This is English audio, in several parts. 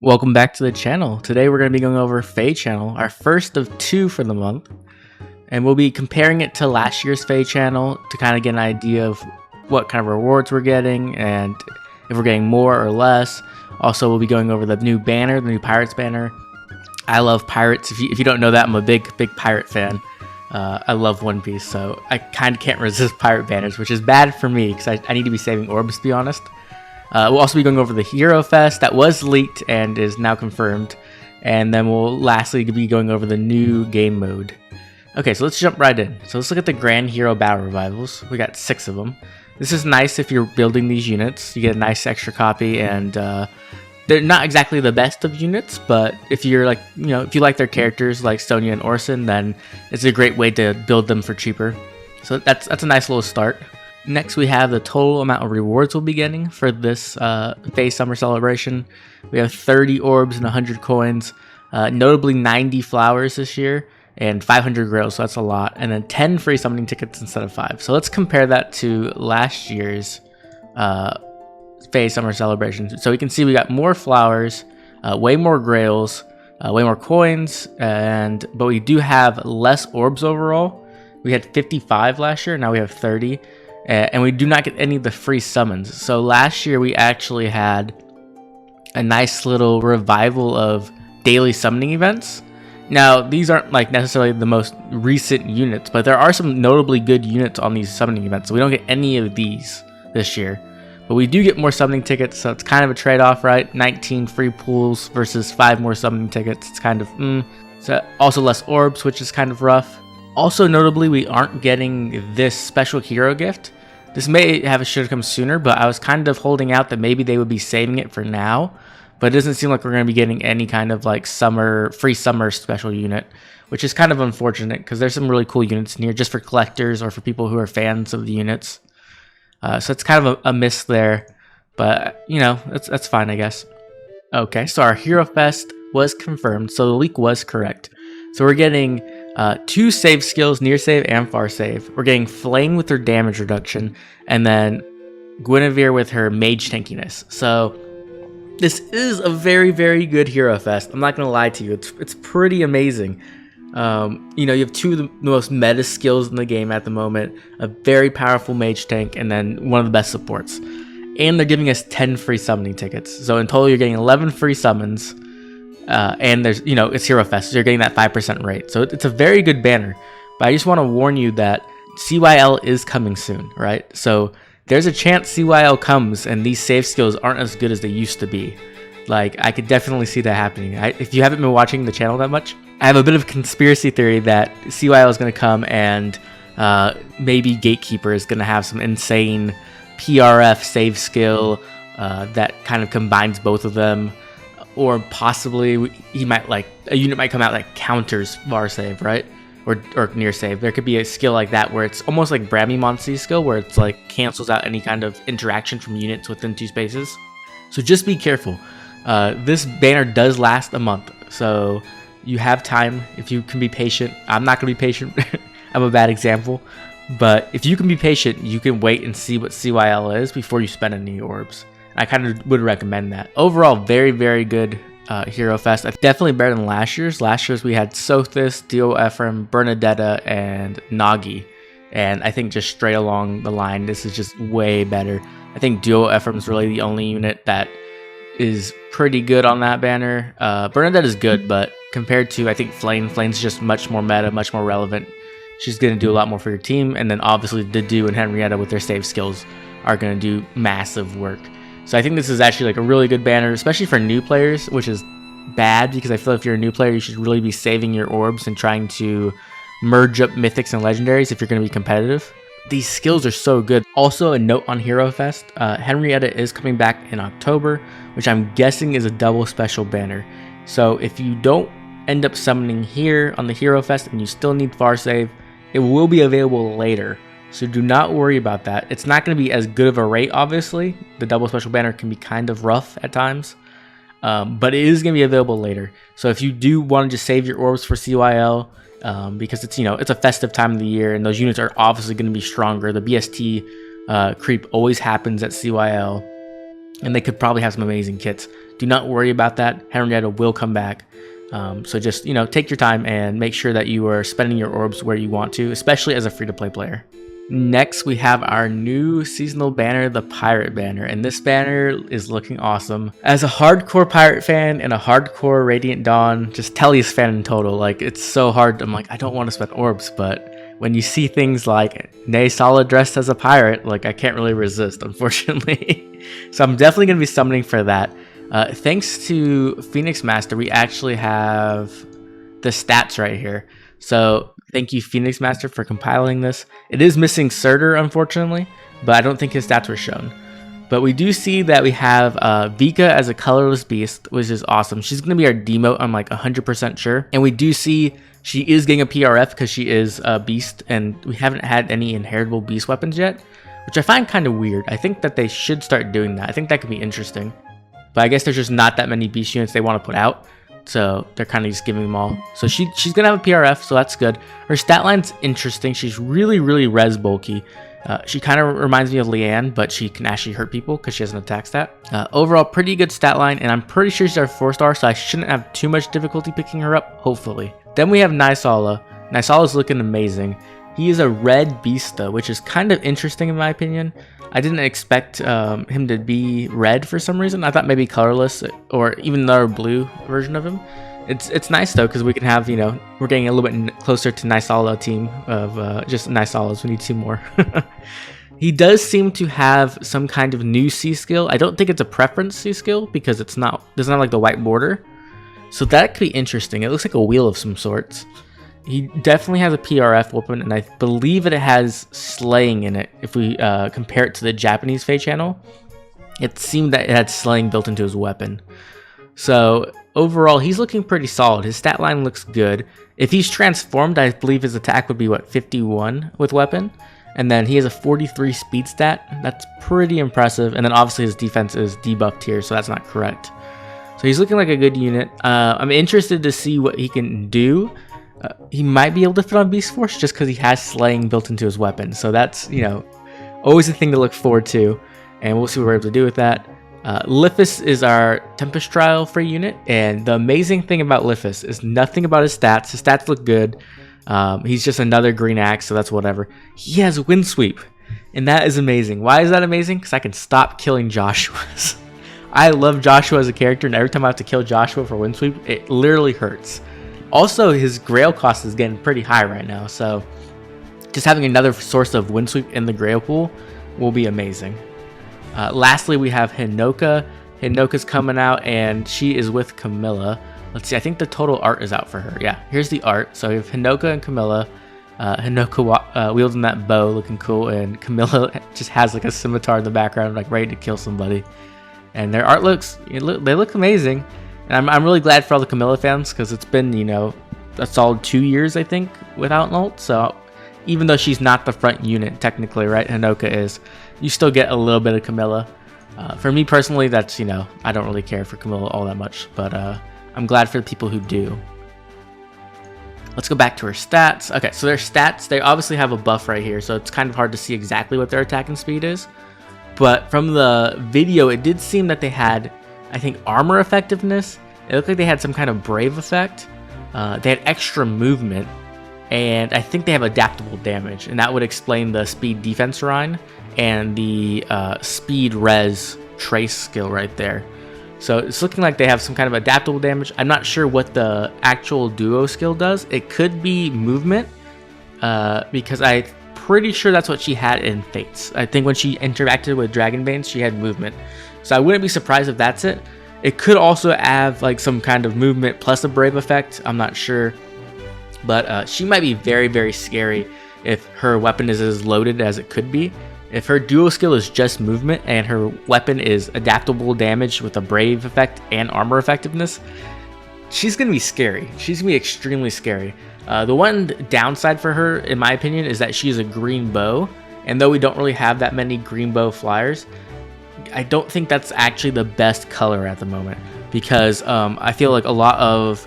Welcome back to the channel. Today we're going to be going over FEH Channel, our first of two for the month. And we'll be comparing it to last year's FEH Channel to kind of get an idea of what kind of rewards we're getting and if we're getting more or less. Also, we'll be going over the new banner, the new Pirates banner. I love pirates. If you don't know that, I'm a big pirate fan. I love One Piece, so I kind of can't resist pirate banners, which is bad for me because I need to be saving orbs, to be honest. We'll also be going over the Hero Fest that was leaked and is now confirmed. And then we'll lastly be going over the new game mode. Okay, so let's jump right in. So let's look at the Grand Hero Battle Revivals. We got 6 of them. This is nice if you're building these units. You get a nice extra copy, and they're not exactly the best of units, but if you're like, if you like their characters like Sonya and Orson, then it's a great way to build them for cheaper. So that's a nice little start. Next, we have the total amount of rewards we'll be getting for this FEH Summer Celebration. We have 30 orbs and 100 coins, notably 90 flowers this year, and 500 grails, so that's a lot, and then 10 free summoning tickets instead of 5. So let's compare that to last year's FEH Summer Celebration. So we can see we got more flowers, way more grails, way more coins, but we do have less orbs overall. We had 55 last year, now we have 30. And we do not get any of the free summons. So last year we actually had a nice little revival of daily summoning events. Now these aren't like necessarily the most recent units, but there are some notably good units on these summoning events. So we don't get any of these this year. But we do get more summoning tickets, so it's kind of a trade-off, right? 19 free pools versus 5 more summoning tickets. It's kind of So also less orbs, which is kind of rough. Also notably, we aren't getting this special hero gift. This may have should have come sooner, but I was kind of holding out that maybe they would be saving it for now. But it doesn't seem like we're going to be getting any kind of like free summer special unit, which is kind of unfortunate because there's some really cool units in here just for collectors or for people who are fans of the units. So it's kind of a miss there, but that's fine, I guess. Okay, so our Hero Fest was confirmed, so the leak was correct. So we're getting 2 save skills, near save and far save. We're getting Flame with her damage reduction, and then Guinevere with her mage tankiness. So this is a very, very good Hero Fest. I'm not gonna lie to you, it's pretty amazing. You have 2 of the most meta skills in the game at the moment, a very powerful mage tank, and then one of the best supports. And they're giving us 10 free summoning tickets. So in total, you're getting 11 free summons. And there's, it's Hero Fest, so you're getting that 5% rate. So it's a very good banner. But I just want to warn you that CYL is coming soon, right? So there's a chance CYL comes and these save skills aren't as good as they used to be. Like, I could definitely see that happening. If you haven't been watching the channel that much, I have a bit of a conspiracy theory that CYL is going to come and maybe Gatekeeper is going to have some insane PRF save skill that kind of combines both of them. Or possibly he might a unit might come out that counters var save, right? Or near save. There could be a skill like that where it's almost like Brammymoncy's skill, where it's like cancels out any kind of interaction from units within 2 spaces. So just be careful. This banner does last a month, so you have time if you can be patient. I'm not gonna be patient. I'm a bad example, but if you can be patient, you can wait and see what CYL is before you spend any orbs. I kind of would recommend that. Overall, very, very good Hero Fest. Definitely better than last year's. Last year's we had Sothis, Dio Ephraim, Bernadetta, and Nagi. And I think just straight along the line, this is just way better. I think Dio Ephraim's really the only unit that is pretty good on that banner. Bernadetta is good, but compared to, I think, Flame's just much more meta, much more relevant. She's going to do a lot more for your team. And then obviously Dedu and Henrietta with their save skills are going to do massive work. So I think this is actually like a really good banner, especially for new players, which is bad because I feel if you're a new player, you should really be saving your orbs and trying to merge up mythics and legendaries if you're going to be competitive. These skills are so good. Also, a note on Hero Fest, Henrietta is coming back in October, which I'm guessing is a double special banner. So if you don't end up summoning here on the Hero Fest and you still need far save, it will be available later. So do not worry about that. It's not going to be as good of a rate, obviously. The double special banner can be kind of rough at times. But it is going to be available later. So if you do want to just save your orbs for CYL, because it's a festive time of the year and those units are obviously going to be stronger. The BST creep always happens at CYL. And they could probably have some amazing kits. Do not worry about that. Henrietta will come back. So just, take your time and make sure that you are spending your orbs where you want to, especially as a free-to-play player. Next, we have our new seasonal banner, the Pirate Banner, and this banner is looking awesome. As a hardcore Pirate fan and a hardcore Radiant Dawn, just Tellius fan in total, like, it's so hard. I'm like, I don't want to spend orbs, but when you see things like Naysala dressed as a pirate, like, I can't really resist, unfortunately. So I'm definitely going to be summoning for that. Thanks to Phoenix Master, we actually have the stats right here. So thank you, Phoenix Master, for compiling this. It is missing Surtur, unfortunately, but I don't think his stats were shown. But we do see that we have Vika as a colorless beast, which is awesome. She's going to be our demote, I'm like 100% sure. And we do see she is getting a PRF because she is a beast, and we haven't had any inheritable beast weapons yet, which I find kind of weird. I think that they should start doing that. I think that could be interesting. But I guess there's just not that many beast units they want to put out. So they're kind of just giving them all. So she's going to have a PRF, so that's good. Her stat line's interesting. She's really, really res bulky. She kind of reminds me of Leanne, but she can actually hurt people because she has an attack stat. Overall, pretty good stat line, and I'm pretty sure she's our 4-star, so I shouldn't have too much difficulty picking her up, hopefully. Then we have Naysala. Naysala's looking amazing. He is a red beast, though, which is kind of interesting in my opinion. I didn't expect him to be red for some reason. I thought maybe colorless or even another blue version of him. It's nice though, because we can have, we're getting a little bit closer to Naysala team of just Naysalas. We need 2 more. He does seem to have some kind of new C skill. I don't think it's a preference C skill because there's not like the white border. So that could be interesting. It looks like a wheel of some sorts. He definitely has a PRF weapon, and I believe it has slaying in it. If we compare it to the Japanese FEH Channel, it seemed that it had slaying built into his weapon. So overall, he's looking pretty solid. His stat line looks good. If he's transformed, I believe his attack would be, 51 with weapon? And then he has a 43 speed stat. That's pretty impressive. And then obviously his defense is debuffed here, so that's not correct. So he's looking like a good unit. I'm interested to see what he can do. He might be able to fit on Beast Force just because he has slaying built into his weapon. So that's, always a thing to look forward to. And we'll see what we're able to do with that. Lithus is our Tempest Trial free unit. And the amazing thing about Lithus is nothing about his stats. His stats look good. He's just another green axe, so that's whatever. He has Wind Sweep. And that is amazing. Why is that amazing? Because I can stop killing Joshuas. I love Joshua as a character, and every time I have to kill Joshua for Wind Sweep, it literally hurts. Also, his Grail cost is getting pretty high right now, so just having another source of Wind Sweep in the Grail pool will be amazing. Lastly, we have Hinoka. Hinoka's coming out, and she is with Camilla. Let's see, I think the total art is out for her. Yeah, here's the art. So we have Hinoka and Camilla. Hinoka wielding that bow, looking cool, and Camilla just has like a scimitar in the background, like ready to kill somebody. And their art they look amazing. And I'm really glad for all the Camilla fans, because it's been, a solid 2 years, I think, without an ult. So even though she's not the front unit, technically, right, Hinoka is, you still get a little bit of Camilla. For me personally, that's, I don't really care for Camilla all that much, but I'm glad for the people who do. Let's go back to her stats. Okay, so their stats, they obviously have a buff right here, so it's kind of hard to see exactly what their attacking speed is. But from the video, it did seem that they had, I think, armor effectiveness. It looked like they had some kind of brave effect. They had extra movement, and I think they have adaptable damage, and that would explain the speed defense Rhine and the speed res trace skill right there. So it's looking like they have some kind of adaptable damage. I'm not sure what the actual duo skill does. It could be movement, because I'm pretty sure that's what she had in Fates. I think when she interacted with Dragonbanes, she had movement. So I wouldn't be surprised if that's it. It could also have like some kind of movement plus a brave effect. I'm not sure. But she might be very, very scary if her weapon is as loaded as it could be. If her duo skill is just movement and her weapon is adaptable damage with a brave effect and armor effectiveness, she's going to be scary. She's going to be extremely scary. The one downside for her, in my opinion, is that she's a green bow. And though we don't really have that many green bow flyers, I don't think that's actually the best color at the moment. Because I feel like a lot of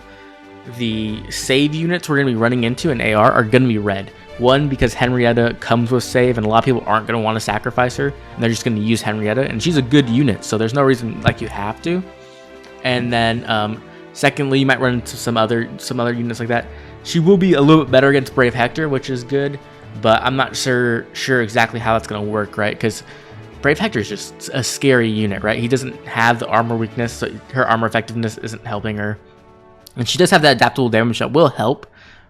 the save units we're going to be running into in AR are going to be red. One, because Henrietta comes with save, and a lot of people aren't going to want to sacrifice her, and they're just going to use Henrietta, and she's a good unit, so there's no reason like you have to. And then secondly, you might run into some other units like that. She will be a little bit better against Brave Hector, which is good, but I'm not sure exactly how that's going to work, right? Because Brave Hector is just a scary unit, right? He doesn't have the armor weakness, so her armor effectiveness isn't helping her. And she does have that adaptable damage that will help,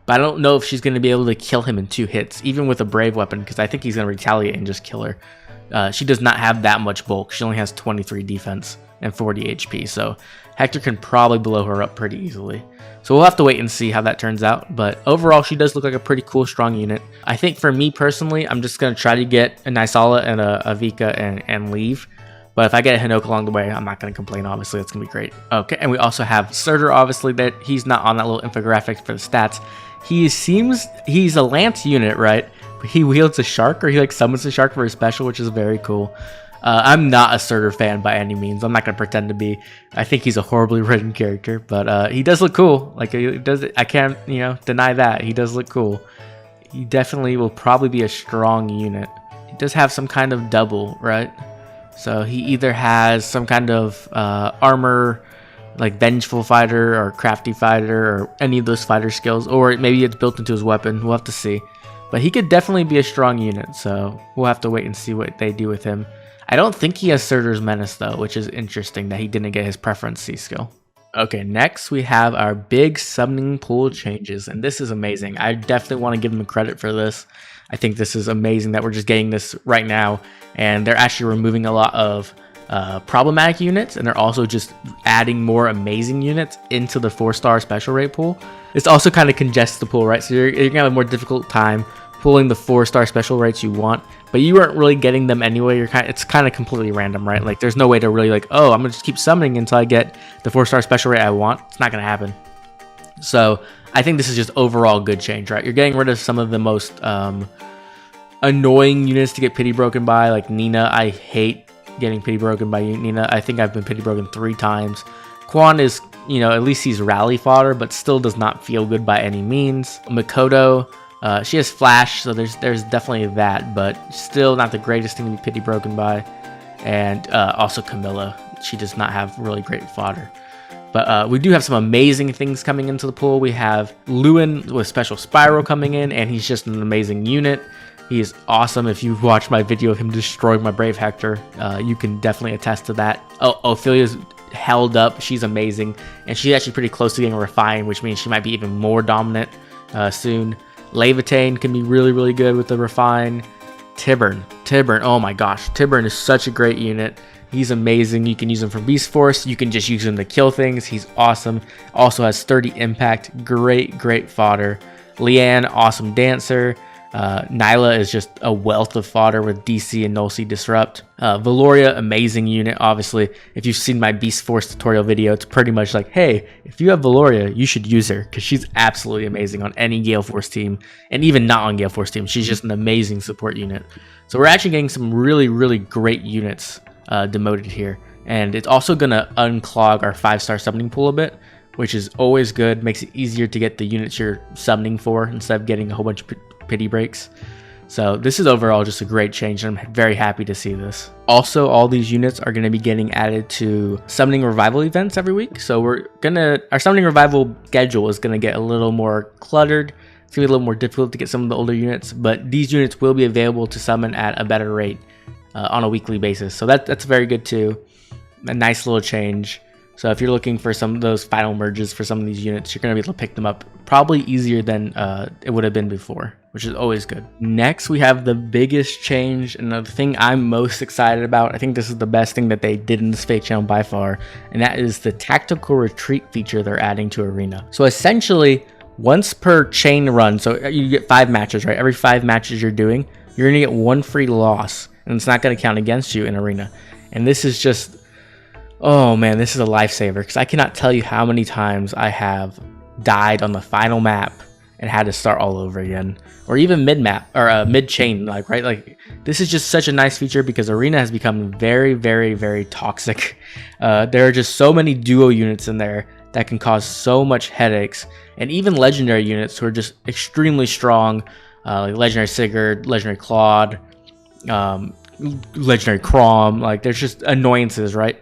but I don't know if she's going to be able to kill him in 2 hits, even with a Brave weapon, because I think he's going to retaliate and just kill her. She does not have that much bulk. She only has 23 defense and 40 HP, so Hector can probably blow her up pretty easily. So we'll have to wait and see how that turns out, but overall she does look like a pretty cool, strong unit. I think for me personally, I'm just going to try to get a Nysala and a Vika and leave. But if I get a Hinoka along the way, I'm not going to complain, obviously. That's going to be great. Okay, and we also have Surtur, obviously, that he's not on that little infographic for the stats. He's a Lance unit, right? He wields a shark, or he like summons a shark for his special, which is very cool. I'm not a Surtur fan by any means. I'm not going to pretend to be. I think he's a horribly written character, but he does look cool. Like, he does, I can't, deny that. He does look cool. He definitely will probably be a strong unit. He does have some kind of double, right? So he either has some kind of armor, like Vengeful Fighter or Crafty Fighter or any of those fighter skills, or maybe it's built into his weapon. We'll have to see. But he could definitely be a strong unit, so we'll have to wait and see what they do with him. I don't think he has Surtur's Menace though, which is interesting that he didn't get his Preference C skill. Okay, next we have our big summoning pool changes, and this is amazing. I definitely want to give them credit for this. I think this is amazing that we're just getting this right now, and they're actually removing a lot of problematic units, and they're also just adding more amazing units into the 4-star special rate pool. This also kind of congests the pool, right? So you're going to have a more difficult time pulling the 4-star special rates you want, but you aren't really getting them anyway. It's kind of completely random, right? Like, there's no way to really like, oh, I'm gonna just keep summoning until I get the 4-star special rate I want. It's not gonna happen. So I think this is just overall good change, right? You're getting rid of some of the most annoying units to get pity broken by, like Nina. I hate getting pity broken by Nina. I think I've been pity broken 3 times. Quan is, at least he's rally fodder, but still does not feel good by any means. Makoto, she has flash, so there's definitely that, but still not the greatest thing to be pity broken by. And also Camilla, she does not have really great fodder. But we do have some amazing things coming into the pool. We have Lewin with Special Spiral coming in, and he's just an amazing unit. He is awesome. If you watch my video of him destroying my Brave Hector, you can definitely attest to that. Oh, Ophelia's held up. She's amazing, and she's actually pretty close to getting refined, which means she might be even more dominant soon. Levitane can be really, really good with the refine. Tiburn, oh my gosh, Tiburn is such a great unit. He's amazing. You can use him for Beast Force. You can just use him to kill things. He's awesome. Also has 30 impact. Great fodder. Leanne, awesome dancer. Nyla is just a wealth of fodder with DC and Null Seed Disrupt. Valoria, amazing unit. Obviously, if you've seen my Beast Force tutorial video, it's pretty much like, hey, if you have Valoria, you should use her because she's absolutely amazing on any Gale Force team, and even not on Gale Force team. She's just an amazing support unit. So we're actually getting some really, really great units demoted here, and it's also going to unclog our 5-star summoning pool a bit, which is always good. Makes it easier to get the units you're summoning for instead of getting a whole bunch of pity breaks. So this is overall just a great change, and I'm very happy to see this. Also, all these units are going to be getting added to summoning revival events every week. So our summoning revival schedule is going to get a little more cluttered. It's going to be a little more difficult to get some of the older units, but these units will be available to summon at a better rate on a weekly basis. So that's very good too. A nice little change. So if you're looking for some of those final merges for some of these units, you're going to be able to pick them up probably easier than it would have been before, which is always good. Next, we have the biggest change, and the thing I'm most excited about. I think this is the best thing that they did in this FEH channel by far, and that is the tactical retreat feature they're adding to Arena. So essentially, once per chain run, so you get 5 matches, right? Every 5 matches you're doing, you're going to get 1 free loss, and it's not going to count against you in Arena. And this is just, oh man, this is a lifesaver, because I cannot tell you how many times I have died on the final map and had to start all over again, or even mid-map or mid-chain, right? Like, this is just such a nice feature because Arena has become very, very, very toxic. There are just so many duo units in there that can cause so much headaches, and even legendary units who are just extremely strong, like Legendary Sigurd, Legendary Claude, Legendary Crom. Like, there's just annoyances, right?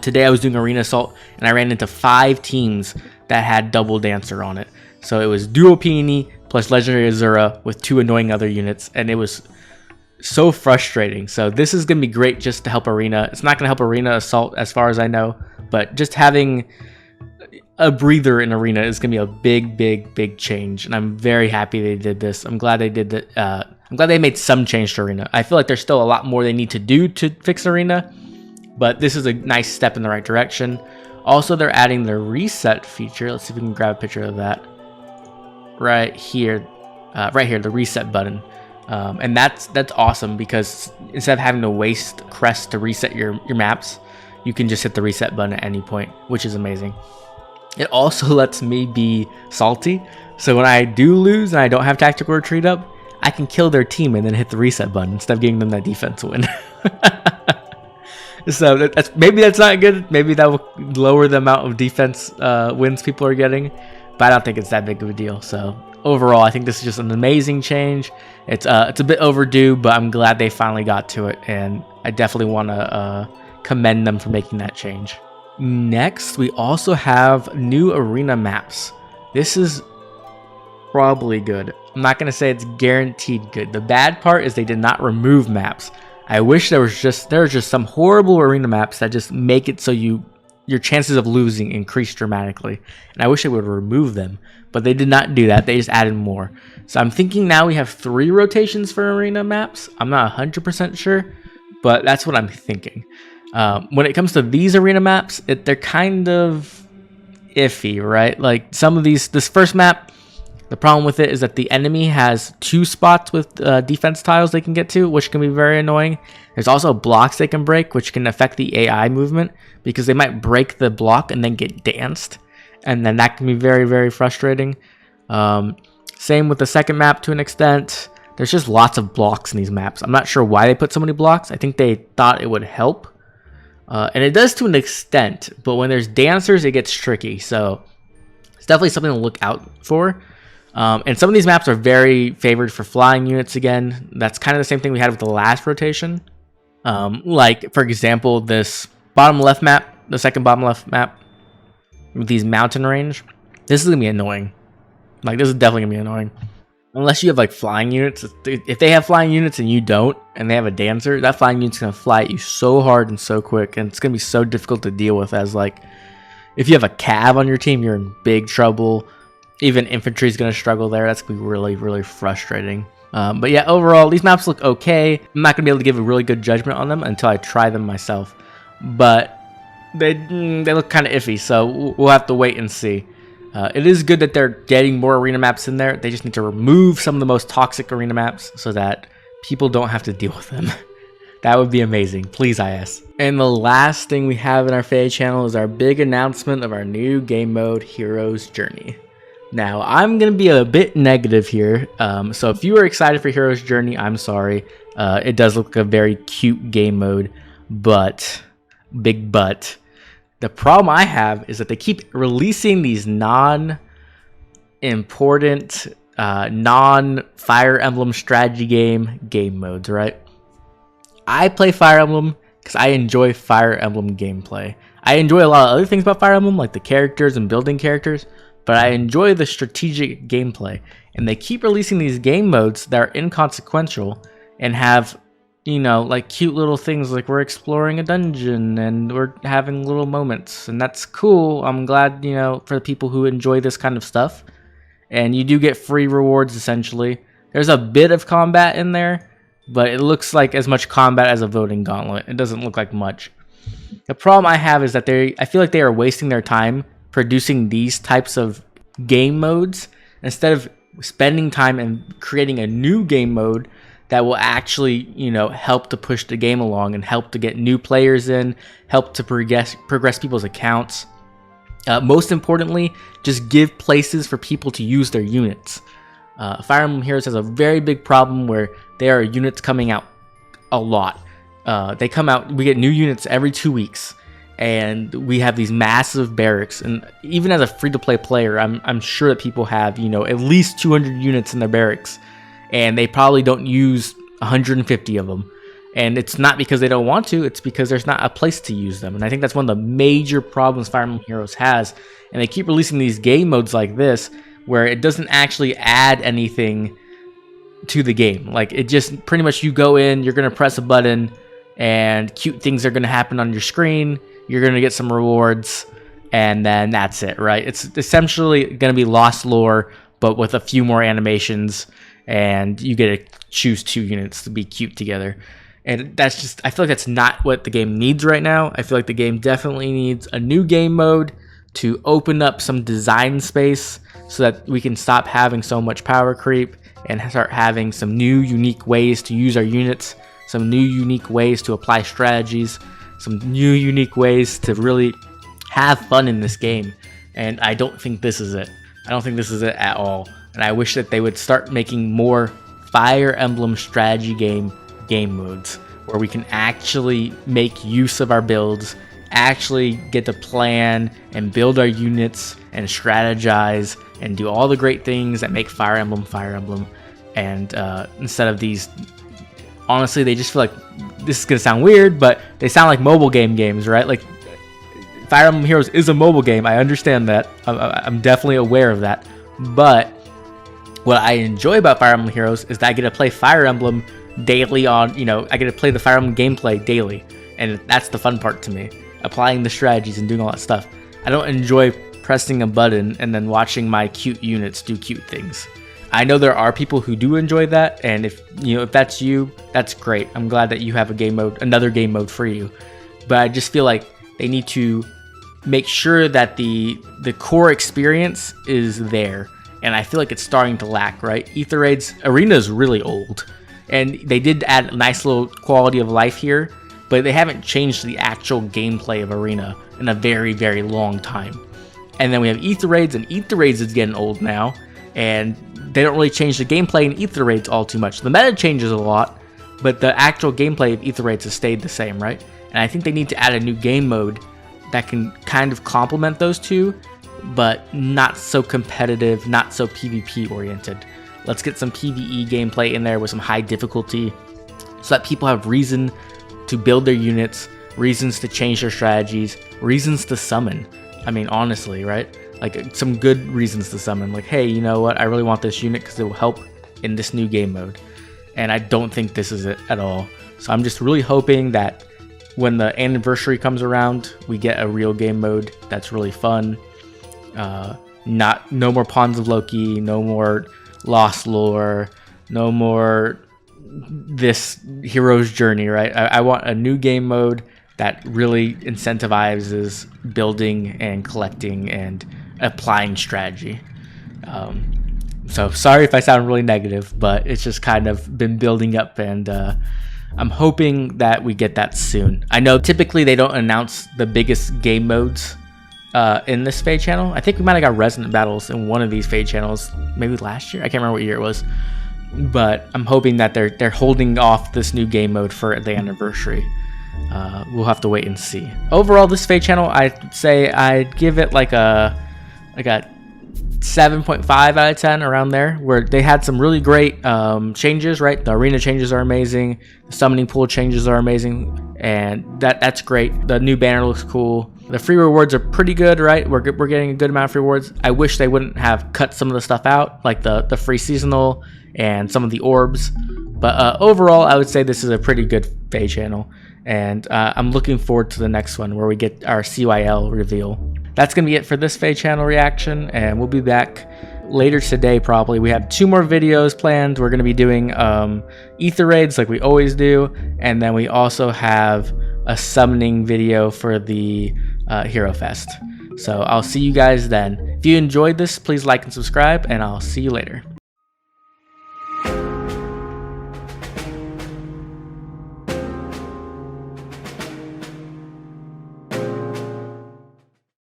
Today I was doing Arena Assault, and I ran into 5 teams that had double Dancer on it. So it was Duo Peony plus Legendary Azura with 2 annoying other units, and it was so frustrating. So this is going to be great just to help Arena. It's not going to help Arena Assault as far as I know, but just having a breather in Arena is going to be a big change, and I'm very happy they did this. I'm glad they did that. I'm glad they made some change to Arena. I feel like there's still a lot more they need to do to fix Arena, but this is a nice step in the right direction. Also, they're adding the reset feature. Let's see if we can grab a picture of that. Right here, the reset button. And that's awesome, because instead of having to waste crests to reset your maps, you can just hit the reset button at any point, which is amazing. It also lets me be salty. So when I do lose and I don't have tactical retreat up, I can kill their team and then hit the reset button instead of giving them that defense win. So maybe that's not good. Maybe that will lower the amount of defense wins people are getting, but I don't think it's that big of a deal. So overall, I think this is just an amazing change. It's a bit overdue, but I'm glad they finally got to it, and I definitely want to commend them for making that change. Next, we also have new arena maps. This is probably good. I'm not going to say it's guaranteed good. The bad part is they did not remove maps. I wish there was just some horrible arena maps that just make it so your chances of losing increase dramatically. And I wish they would remove them, but they did not do that. They just added more. So I'm thinking now we have 3 rotations for arena maps. I'm not 100% sure, but that's what I'm thinking. When it comes to these arena maps, they're kind of iffy, right? Like some of this first map, the problem with it is that the enemy has 2 spots with defense tiles they can get to, which can be very annoying. There's also blocks they can break, which can affect the AI movement, because they might break the block and then get danced, and then that can be very frustrating. Same with the second map to an extent. There's just lots of blocks in these maps. I'm not sure why they put so many blocks. I think they thought it would help. And it does to an extent, but when there's dancers, it gets tricky. So it's definitely something to look out for. And some of these maps are very favored for flying units again. That's kind of the same thing we had with the last rotation. Like, for example, this bottom left map, the second bottom left map, with these mountain range. This is going to be annoying. Like, this is definitely going to be annoying. Unless you have, like, flying units. If they have flying units and you don't, and they have a dancer, that flying unit's going to fly at you so hard and so quick, and it's going to be so difficult to deal with. As, like, if you have a cav on your team, you're in big trouble. Even infantry is going to struggle there. That's going to be really frustrating. But yeah, overall, these maps look okay. I'm not going to be able to give a really good judgment on them until I try them myself. But they look kind of iffy, so we'll have to wait and see. It is good that they're getting more arena maps in there. They just need to remove some of the most toxic arena maps so that people don't have to deal with them. That would be amazing. Please, IS. And the last thing we have in our FEH channel is our big announcement of our new game mode, Hero's Journey. Now, I'm going to be a bit negative here, so if you are excited for Hero's Journey, I'm sorry. It does look like a very cute game mode, but, big but, the problem I have is that they keep releasing these non-important, non-Fire Emblem strategy game modes, right? I play Fire Emblem because I enjoy Fire Emblem gameplay. I enjoy a lot of other things about Fire Emblem, like the characters and building characters, but I enjoy the strategic gameplay. And they keep releasing these game modes that are inconsequential and have, you know, like cute little things like we're exploring a dungeon and we're having little moments. And that's cool. I'm glad, you know, for the people who enjoy this kind of stuff. And you do get free rewards, essentially. There's a bit of combat in there, but it looks like as much combat as a voting gauntlet. It doesn't look like much. The problem I have is that I feel like they are wasting their time producing these types of game modes instead of spending time and creating a new game mode that will actually, you know, help to push the game along and help to get new players in, help to progress people's accounts. Most importantly, just give places for people to use their units. Fire Emblem Heroes has a very big problem where there are units coming out a lot. They come out, we get new units every 2 weeks. And we have these massive barracks, and even as a free-to-play player, I'm sure that people have, you know, at least 200 units in their barracks, and they probably don't use 150 of them. And it's not because they don't want to, it's because there's not a place to use them. And I think that's one of the major problems Fire Emblem Heroes has. And they keep releasing these game modes like this, where it doesn't actually add anything to the game. Like, it just pretty much, you go in, you're going to press a button, and cute things are going to happen on your screen. You're going to get some rewards, and then that's it, right? It's essentially going to be Lost Lore, but with a few more animations, and you get to choose 2 units to be cute together. And that's just, I feel like that's not what the game needs right now. I feel like the game definitely needs a new game mode to open up some design space so that we can stop having so much power creep and start having some new unique ways to use our units, some new unique ways to apply strategies, some new unique ways to really have fun in this game. And I don't think this is it. I don't think this is it at all. And I wish that they would start making more Fire Emblem strategy game modes where we can actually make use of our builds, actually get to plan and build our units and strategize and do all the great things that make Fire Emblem. And instead of these, honestly, they just feel like, this is gonna sound weird, but they sound like mobile games, right? Like, Fire Emblem Heroes is a mobile game. I understand that. I'm definitely aware of that. But what I enjoy about Fire Emblem Heroes is that I get to play Fire Emblem daily on, I get to play the Fire Emblem gameplay daily. And that's the fun part to me. Applying the strategies and doing all that stuff. I don't enjoy pressing a button and then watching my cute units do cute things. I know there are people who do enjoy that, and if that's you, that's great. I'm glad that you have a game mode, another game mode for you. But I just feel like they need to make sure that the core experience is there, and I feel like it's starting to lack, right? Aether Raids Arena is really old, and they did add a nice little quality of life here, but they haven't changed the actual gameplay of Arena in a very, very long time. And then we have Aether Raids, and Aether Raids is getting old now, and they don't really change the gameplay in Aether Raids all too much. The meta changes a lot, but the actual gameplay of Aether Raids has stayed the same, right? And I think they need to add a new game mode that can kind of complement those two, but not so competitive, not so PvP oriented. Let's get some PvE gameplay in there with some high difficulty so that people have reason to build their units, reasons to change their strategies, reasons to summon. I mean, honestly, right? Like, some good reasons to summon. Like, hey, you know what? I really want this unit because it will help in this new game mode. And I don't think this is it at all. So I'm just really hoping that when the anniversary comes around, we get a real game mode that's really fun. No more Pawns of Loki, no more Lost Lore, no more this hero's journey, right? I want a new game mode that really incentivizes building and collecting and applying strategy. So sorry if I sound really negative, but it's just kind of been building up, and I'm hoping that we get that soon. I know typically they don't announce the biggest game modes in this FEH channel. I think we might have got Resonant Battles in one of these FEH channels, maybe last year. I can't remember what year it was, but I'm hoping that they're holding off this new game mode for the anniversary. We'll have to wait and see. Overall, this FEH channel, I'd say I'd give it like a 7.5 out of 10, around there, where they had some really great changes, right? The arena changes are amazing, the summoning pool changes are amazing, and that's great. The new banner looks cool. The free rewards are pretty good, right? We're getting a good amount of free rewards. I wish they wouldn't have cut some of the stuff out, like the free seasonal and some of the orbs. But overall, I would say this is a pretty good FEH channel, and I'm looking forward to the next one where we get our CYL reveal. That's going to be it for this FEH channel reaction, and we'll be back later today probably. We have 2 more videos planned. We're going to be doing Aether Raids like we always do, and then we also have a summoning video for the Hero Fest. So I'll see you guys then. If you enjoyed this, please like and subscribe, and I'll see you later.